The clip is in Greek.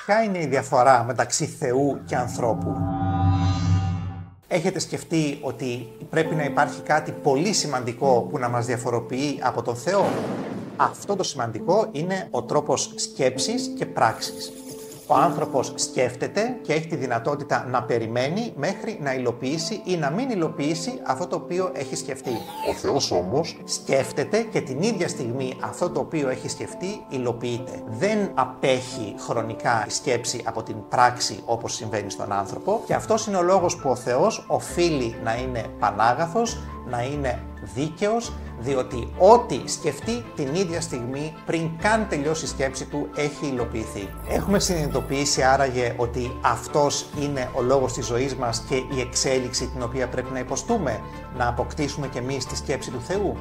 Ποια είναι η διαφορά μεταξύ Θεού και ανθρώπου? Έχετε σκεφτεί ότι πρέπει να υπάρχει κάτι πολύ σημαντικό που να μας διαφοροποιεί από τον Θεό? Αυτό το σημαντικό είναι ο τρόπος σκέψης και πράξης. Ο άνθρωπος σκέφτεται και έχει τη δυνατότητα να περιμένει μέχρι να υλοποιήσει ή να μην υλοποιήσει αυτό το οποίο έχει σκεφτεί. Ο Θεός όμως Σκέφτεται και την ίδια στιγμή αυτό το οποίο έχει σκεφτεί υλοποιείται. Δεν απέχει χρονικά η σκέψη από την πράξη όπως συμβαίνει στον άνθρωπο και αυτός είναι ο λόγος που ο Θεός οφείλει να είναι πανάγαθος, να είναι δίκαιος, διότι ό,τι σκεφτεί την ίδια στιγμή πριν καν τελειώσει η σκέψη του έχει υλοποιηθεί. Έχουμε συνειδητοποιήσει άραγε ότι αυτός είναι ο λόγος της ζωής μας και η εξέλιξη την οποία πρέπει να υποστούμε, να αποκτήσουμε κι εμείς τη σκέψη του Θεού?